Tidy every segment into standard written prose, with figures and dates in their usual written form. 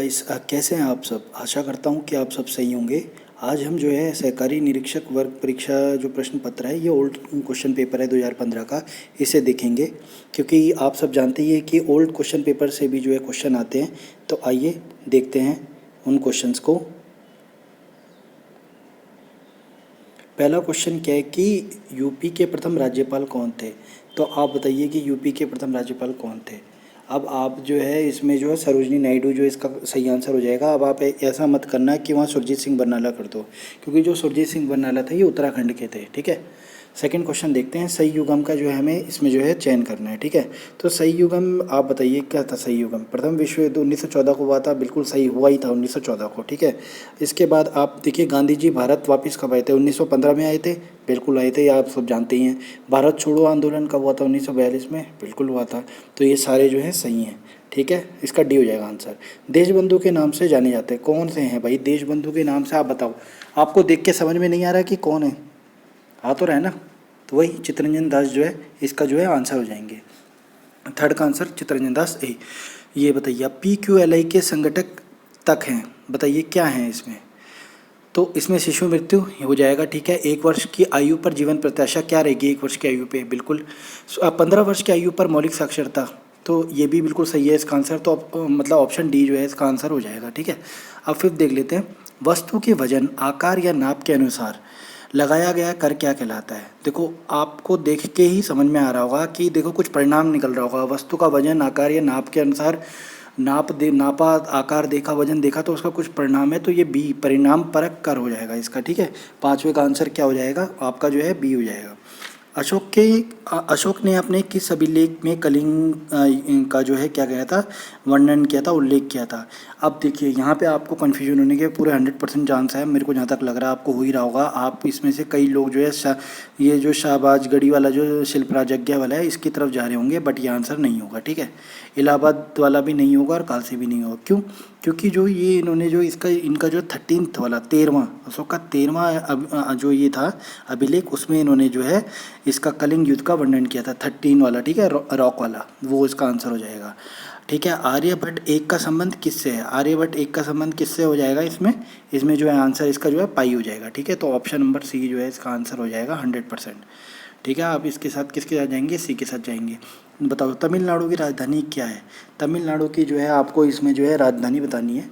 कैसे हैं आप सब। आशा करता हूँ कि आप सब सही होंगे। आज हम जो है सहकारी निरीक्षक वर्ग परीक्षा जो प्रश्न पत्र है, ये ओल्ड क्वेश्चन पेपर है 2015 का, इसे देखेंगे। क्योंकि आप सब जानते ही हैं कि ओल्ड क्वेश्चन पेपर से भी जो है क्वेश्चन आते हैं। तो आइए देखते हैं उन क्वेश्चंस को। पहला क्वेश्चन क्या है कि यूपी के प्रथम राज्यपाल कौन थे। तो आप बताइए कि यूपी के प्रथम राज्यपाल कौन थे। अब आप जो है इसमें जो है सरोजनी नायडू जो इसका सही आंसर हो जाएगा। अब आप ऐसा मत करना कि वहाँ सुरजीत सिंह बरनाला कर दो, क्योंकि जो सुरजीत सिंह बरनाला थे ये उत्तराखंड के थे। ठीक है। सेकंड क्वेश्चन देखते हैं। सही युगम का जो है हमें इसमें जो है चयन करना है। ठीक है। तो सही युगम आप बताइए क्या था। सही युगम प्रथम विश्व युद्ध 1914 को हुआ था। बिल्कुल सही, हुआ ही था 1914 को। ठीक है। इसके बाद आप देखिए गांधी जी भारत वापस कब आए थे। 1915 में आए थे। बिल्कुल आए थे, ये आप सब जानते ही हैं। भारत छोड़ो आंदोलन कब हुआ था। 1942 में बिल्कुल हुआ था। तो ये सारे जो हैं सही हैं। ठीक है। इसका डी हो जाएगा आंसर। देशबंधु के नाम से जाने जाते हैं, कौन से हैं भाई देशबंधु के नाम से, आप बताओ। आपको देख के समझ में नहीं आ रहा कि कौन है, आ तो रहा है ना। तो वही चित्तरंजन दास जो है इसका जो है आंसर हो जाएंगे। थर्ड का आंसर चित्तरंजन दास ए। ये बताइए आप PQLI के संगठक तक हैं, बताइए क्या हैं इसमें। तो इसमें शिशु मृत्यु हो जाएगा। ठीक है। 1 वर्ष की आयु पर जीवन प्रत्याशा क्या रहेगी। 1 वर्ष की आयु पे बिल्कुल। 15 वर्ष की आयु पर मौलिक साक्षरता, तो ये भी बिल्कुल सही है इसका आंसर। तो मतलब ऑप्शन डी जो है इसका आंसर हो जाएगा। ठीक है। अब फिर देख लेते हैं। वस्तु के वजन आकार या नाप के अनुसार लगाया गया कर क्या कहलाता है। देखो आपको देख के ही समझ में आ रहा होगा कि देखो कुछ परिणाम निकल रहा होगा। वस्तु का वजन आकार या नाप के अनुसार, नापा, आकार देखा, वजन देखा, तो उसका कुछ परिणाम है। तो ये बी परिणाम परक कर हो जाएगा इसका। ठीक है। पांचवे का आंसर क्या हो जाएगा आपका जो है बी हो जाएगा। अशोक ने अपने किस अभिलेख में कलिंग का जो है क्या गया था, वर्णन किया था, उल्लेख किया था। अब देखिए यहाँ पे आपको कन्फ्यूजन होने के पूरे 100% चांस है। मेरे को जहाँ तक लग रहा है आपको हो ही रहा होगा। आप इसमें से कई लोग जो है ये जो शाहबाजगढ़ी वाला जो शिल्पराजज्ञा वाला है इसकी तरफ जा रहे होंगे, बट ये आंसर नहीं होगा। ठीक है। इलाहाबाद वाला भी नहीं होगा और कालसी भी नहीं होगा। क्यों? क्योंकि जो ये इन्होंने जो इनका जो 13th वाला 13वां अशोक का 13वां जो ये था अभिलेख, उसमें इन्होंने जो है इसका कलिंग युद्ध का वर्णन किया था 13 वाला। ठीक है। रॉक वाला, वो इसका आंसर हो जाएगा। ठीक है। आर्यभट्ट एक का संबंध किससे है। आर्यभट्ट एक का संबंध किससे हो जाएगा इसमें जो है आंसर इसका जो है पाई हो जाएगा। ठीक है। तो ऑप्शन नंबर सी जो है इसका आंसर हो जाएगा 100%। ठीक है। आप इसके साथ किसके साथ जाएंगे, सी के साथ जाएंगे। बताओ तमिलनाडु की राजधानी क्या है। तमिलनाडु की जो है आपको इसमें जो है राजधानी बतानी है।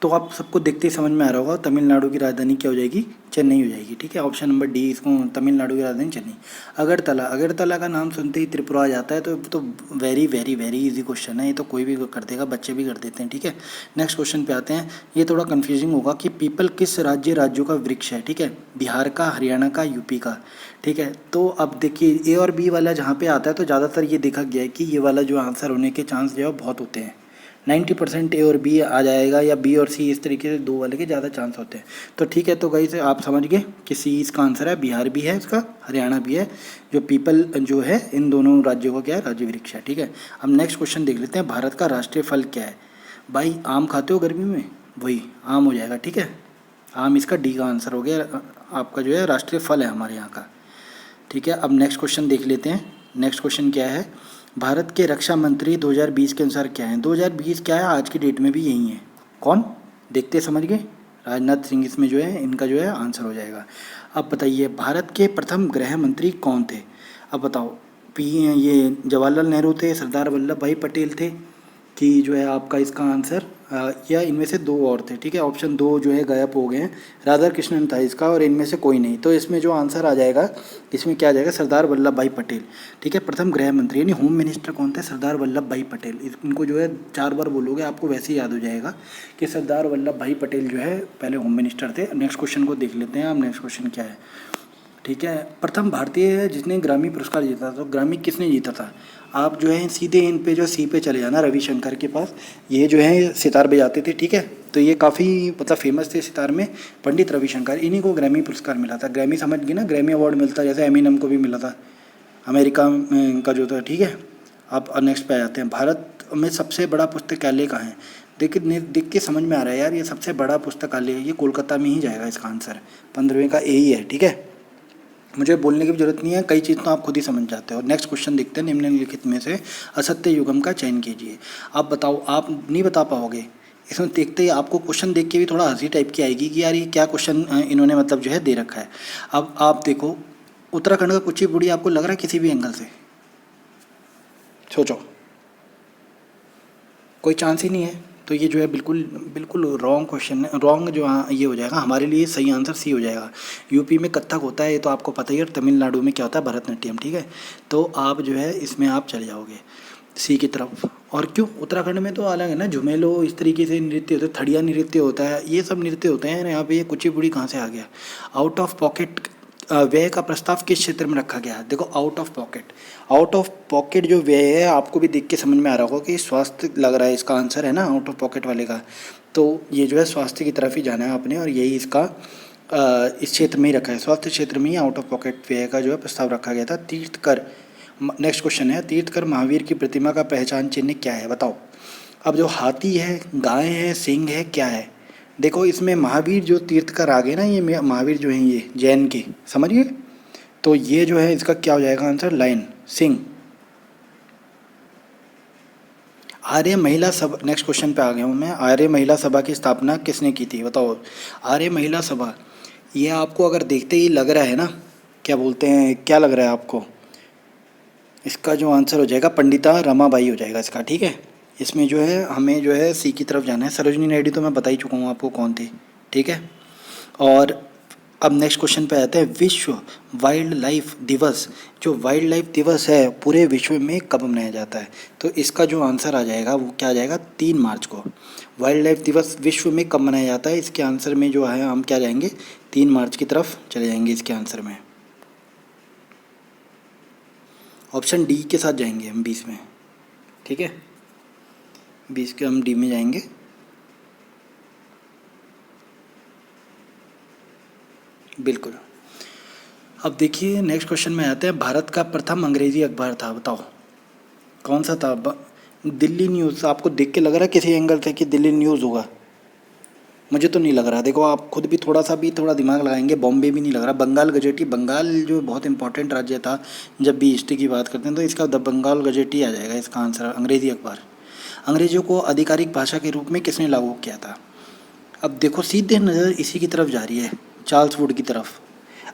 तो आप सबको देखते ही समझ में आ रहा होगा तमिलनाडु की राजधानी क्या हो जाएगी, चेन्नई हो जाएगी। ठीक है। ऑप्शन नंबर डी इसको, तमिलनाडु की राजधानी चेन्नई। अगरतला का नाम सुनते ही त्रिपुरा आ जाता है। तो very very very easy question है, ये तो कोई भी कर देगा, बच्चे भी कर देते हैं। ठीक है। नेक्स्ट क्वेश्चन पे आते हैं। ये थोड़ा कन्फ्यूजिंग होगा कि पीपल किस राज्यों का वृक्ष है। ठीक है। बिहार का, हरियाणा का, यूपी का। ठीक है। तो अब देखिए ए और बी वाला जहाँ पे आता है तो ज़्यादातर ये देखा गया है कि ये वाला जो आंसर होने के चांस जो है बहुत होते हैं। 90% ए और बी आ जाएगा, या बी और सी, इस तरीके से दो वाले के ज़्यादा चांस होते हैं। तो ठीक है। तो गाइस आप समझ गए कि सी इसका आंसर है। बिहार भी है इसका, हरियाणा भी है। जो पीपल जो है इन दोनों राज्यों का क्या है, राज्य वृक्ष है। ठीक है। अब नेक्स्ट क्वेश्चन देख लेते हैं। भारत का राष्ट्रीय फल क्या है। भाई आम खाते हो गर्मी में, वही आम हो जाएगा। ठीक है। आम इसका डी का आंसर हो गया। आपका जो है राष्ट्रीय फल है हमारे यहाँ का। ठीक है। अब नेक्स्ट क्वेश्चन देख लेते हैं। नेक्स्ट क्वेश्चन क्या है। भारत के रक्षा मंत्री 2020 के अनुसार क्या है। 2020 क्या है, आज की डेट में भी यही है। कौन, देखते समझ गए, राजनाथ सिंह इसमें जो है इनका जो है आंसर हो जाएगा। अब बताइए भारत के प्रथम गृह मंत्री कौन थे। अब बताओ ये जवाहरलाल नेहरू थे, सरदार वल्लभ भाई पटेल थे, कि जो है आपका इसका आंसर या इनमें से दो और थे। ठीक है। ऑप्शन 2 जो है गायब हो गए हैं। राधा कृष्णन था इसका, और इनमें से कोई नहीं। तो इसमें जो आंसर आ जाएगा इसमें क्या आ जाएगा, सरदार वल्लभ भाई पटेल। ठीक है। प्रथम गृह मंत्री यानी होम मिनिस्टर कौन थे, सरदार वल्लभ भाई पटेल। इनको जो है 4 बार बोलोगे आपको वैसे ही याद हो जाएगा कि सरदार वल्लभ भाई पटेल जो है पहले होम मिनिस्टर थे। नेक्स्ट क्वेश्चन को देख लेते हैं। अब नेक्स्ट क्वेश्चन क्या है। ठीक है। प्रथम भारतीय है जिसने ग्रामी पुरस्कार जीता था। तो ग्रामी किसने जीता था। आप जो है सीधे इन पे जो सी पे चले जाना, रविशंकर के पास। ये जो है सितार बजाते थे। ठीक है। तो ये काफ़ी मतलब फेमस थे सितार में, पंडित रविशंकर। इन्हीं को ग्रैमी पुरस्कार मिला था। ग्रैमी समझ गए ना, ग्रैमी अवार्ड मिलता है जैसे एमिनम को भी मिला था अमेरिका का जो था। ठीक है। आप नेक्स्ट पे आ जाते हैं। भारत में सबसे बड़ा पुस्तकालय कहाँ है। देखिए देख के समझ में आ रहा है यार, ये सबसे बड़ा पुस्तकालय है, ये कोलकाता में ही जाएगा इसका आंसर। 15वें का ए ही है। ठीक है। मुझे बोलने की भी जरूरत नहीं है, कई चीज़ तो आप खुद ही समझ जाते हो। नेक्स्ट क्वेश्चन देखते हैं। निम्नलिखित में से असत्य युगम का चयन कीजिए। आप बताओ, आप नहीं बता पाओगे इसमें देखते ही आपको क्वेश्चन देख के भी थोड़ा हंसी टाइप की आएगी कि यार ये क्या क्वेश्चन इन्होंने मतलब जो है दे रखा है। अब आप देखो, उत्तराखंड का कुचिपुड़ी आपको लग रहा है किसी भी एंगल से? सोचो, कोई चांस ही नहीं है। तो ये जो है बिल्कुल बिल्कुल रॉन्ग क्वेश्चन है, रॉन्ग जो ये हो जाएगा हमारे लिए। सही आंसर सी हो जाएगा। यूपी में कथक होता है, ये तो आपको पता ही है। और तमिलनाडु में क्या होता है, भरतनाट्यम। ठीक है, तो आप जो है इसमें आप चले जाओगे सी की तरफ। और क्यों, उत्तराखंड में तो अलग है ना, झुमेलो इस तरीके से नृत्य होता है, थड़िया नृत्य होता है, ये सब नृत्य होते हैं। यहाँ पे ये कुचिपुड़ी कहाँ से आ गया? आउट ऑफ पॉकेट व्यय का प्रस्ताव किस क्षेत्र में रखा गया है? देखो, out of pocket, out of pocket जो व्यय है आपको भी देख के समझ में आ रहा होगा कि स्वास्थ्य लग रहा है इसका आंसर है ना, आउट ऑफ पॉकेट वाले का। तो ये जो है स्वास्थ्य की तरफ ही जाना है आपने, और यही इसका इस क्षेत्र में ही रखा है, स्वास्थ्य क्षेत्र में ही आउट ऑफ पॉकेट व्यय का जो है प्रस्ताव रखा गया था। तीर्थकर, नेक्स्ट क्वेश्चन है, तीर्थकर महावीर की प्रतिमा का पहचान चिन्ह क्या है, बताओ। अब जो हाथी है, गाय है, सिंह है, क्या है? देखो, इसमें महावीर जो तीर्थकर आ गए ना, ये महावीर जो हैं ये जैन के, समझ गए? तो ये जो है इसका क्या हो जाएगा आंसर, लाइन सिंह। आर्य महिला सभा, नेक्स्ट क्वेश्चन पे आ गया हूँ मैं। आर्य महिला सभा की स्थापना किसने की थी, बताओ। आर्य महिला सभा, ये आपको अगर देखते ही लग रहा है ना, क्या बोलते हैं, क्या लग रहा है आपको? इसका जो आंसर हो जाएगा पंडिता रमाबाई हो जाएगा इसका। ठीक है, इसमें जो है हमें जो है सी की तरफ जाना है। सरोजिनी नायडू तो मैं बता ही चुका हूँ आपको कौन थे। ठीक है, और अब नेक्स्ट क्वेश्चन पे आते हैं। विश्व वाइल्ड लाइफ दिवस, जो वाइल्ड लाइफ दिवस है पूरे विश्व में कब मनाया जाता है? तो इसका जो आंसर आ जाएगा वो क्या आ जाएगा, 3 मार्च को। वाइल्ड लाइफ दिवस विश्व में कब मनाया जाता है? इसके आंसर में जो है हम क्या जाएंगे, 3 मार्च की तरफ चले जाएंगे इसके आंसर में। ऑप्शन डी के साथ जाएंगे हम 20 में। ठीक है, 20 के हम डी में जाएंगे। बिल्कुल। अब देखिए नेक्स्ट क्वेश्चन में आते हैं। भारत का प्रथम अंग्रेजी अखबार था, बताओ कौन सा था? दिल्ली न्यूज़। आपको देख के लग रहा है किसी एंगल से कि दिल्ली न्यूज़ होगा? मुझे तो नहीं लग रहा। देखो, आप खुद भी थोड़ा दिमाग लगाएंगे, बॉम्बे भी नहीं लग रहा। बंगाल गजेटी, बंगाल जो बहुत इंपॉर्टेंट राज्य था जब भी हिस्ट्री की बात करते हैं, तो इसका द बंगाल गजेटी आ जाएगा इसका आंसर, अंग्रेजी अखबार। अंग्रेजियों को आधिकारिक भाषा के रूप में किसने लागू किया था? अब देखो, सीधे नज़र इसी की तरफ जा रही है, चार्ल्स वुड की तरफ।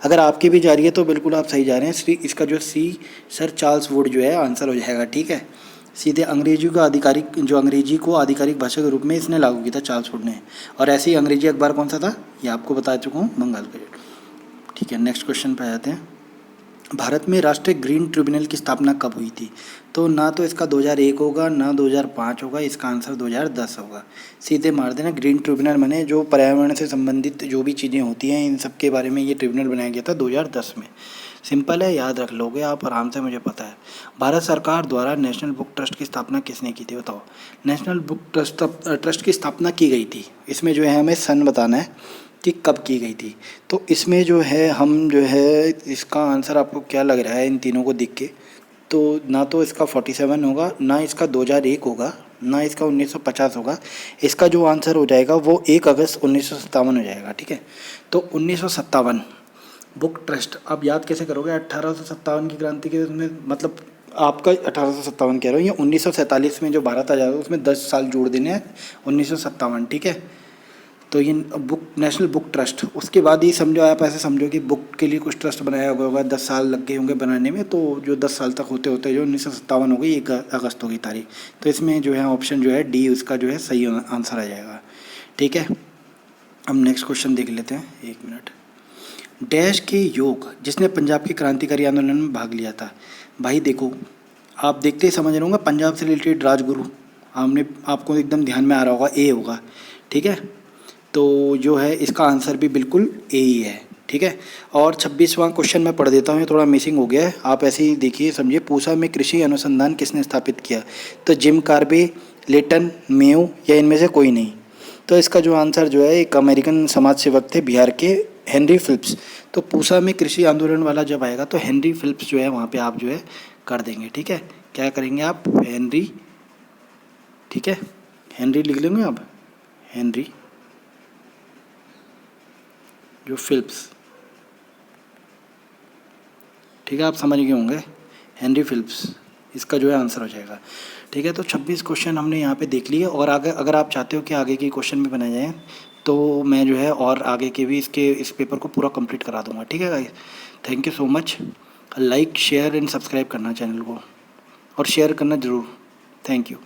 अगर आपकी भी जा रही है तो बिल्कुल आप सही जा रहे हैं। इसका जो सी, सर चार्ल्स वुड जो है आंसर हो जाएगा। ठीक है, सीधे अंग्रेजी को आधिकारिक, जो अंग्रेजी को आधिकारिक भाषा के रूप में इसने लागू किया था, चार्ल्स वुड ने। और ऐसे ही अंग्रेजी अखबार कौन सा था, ये आपको बता चुका हूँ, बंगाल गजेट। ठीक है, नेक्स्ट क्वेश्चन पे आ जाते हैं। भारत में राष्ट्रीय ग्रीन ट्रिब्यूनल की स्थापना कब हुई थी? तो ना तो इसका 2001 होगा, ना 2005 होगा, इसका आंसर 2010 होगा। सीधे मार देना। ग्रीन ट्रिब्यूनल माने जो पर्यावरण से संबंधित जो भी चीज़ें होती हैं इन सब के बारे में ये ट्रिब्यूनल बनाया गया था 2010 में। सिंपल है, याद रख लोगे आप आराम से, मुझे पता है। भारत सरकार द्वारा नेशनल बुक ट्रस्ट की स्थापना किसने की थी, बताओ। नेशनल बुक ट्रस्ट की स्थापना की गई थी, इसमें जो है हमें सन बताना है कि कब की गई थी। तो इसमें जो है हम जो है इसका आंसर आपको क्या लग रहा है इन तीनों को देख के? तो ना तो इसका 47 होगा, ना इसका 2001 होगा, ना इसका 1950 होगा। इसका जो आंसर हो जाएगा वो 1 अगस्त 1957 हो जाएगा। ठीक है, तो 1957 बुक ट्रस्ट। अब याद कैसे करोगे, 1857 की क्रांति के उसमें, मतलब आपका 1857 कह रहे हो, ये 1947 में जो भारत आज़ाद हुआ उसमें 10 साल जोड़ देने हैं, 1957। ठीक है, तो ये बुक, नेशनल बुक ट्रस्ट, उसके बाद ही समझो, आप ऐसे समझो कि बुक के लिए कुछ ट्रस्ट बनाया हुआ होगा, 10 साल लग गए होंगे बनाने में। तो जो 10 साल तक होते होते जो 1957 हो गई, 1 अगस्त हो गई तारीख। तो इसमें जो है ऑप्शन जो है डी उसका जो है सही आंसर आ जाएगा। ठीक है, हम नेक्स्ट क्वेश्चन देख लेते हैं, 1 मिनट। डैश के योग जिसने पंजाब के क्रांतिकारी आंदोलन में भाग लिया था। भाई देखो, आप देखते ही समझ रहे होंगे, पंजाब से रिलेटेड राजगुरु, हमने आपको एकदम ध्यान में आ रहा होगा, ए होगा। ठीक है, तो जो है इसका आंसर भी बिल्कुल ए ही है। ठीक है, और 26वां क्वेश्चन मैं पढ़ देता हूँ, ये थोड़ा मिसिंग हो गया है, आप ऐसे ही देखिए समझिए। पूसा में कृषि अनुसंधान किसने स्थापित किया? तो जिम कार्बे, लेटन, मेयो, या इनमें से कोई नहीं। तो इसका जो आंसर जो है एक अमेरिकन समाज सेवक थे बिहार के, हेनरी फिलिप्स। तो पूसा में कृषि आंदोलन वाला जब आएगा तो हेनरी फिलिप्स जो है वहाँ पे आप जो है कर देंगे। ठीक है, क्या करेंगे आप, हेनरी। ठीक है, हेनरी लिख लेंगे आप, हेनरी जो फिलिप्स। ठीक है, आप समझ गए होंगे, हेनरी फिलिप्स, इसका जो है आंसर हो जाएगा। ठीक है, तो 26 क्वेश्चन हमने यहाँ पे देख लिए, और आगे अगर आप चाहते हो कि आगे के क्वेश्चन भी बनाए जाएँ तो मैं जो है और आगे के भी इस पेपर को पूरा कंप्लीट करा दूँगा। ठीक है guys, thank you so much. Like share and subscribe करना चैनल को, और शेयर करना ज़रूर। Thank you.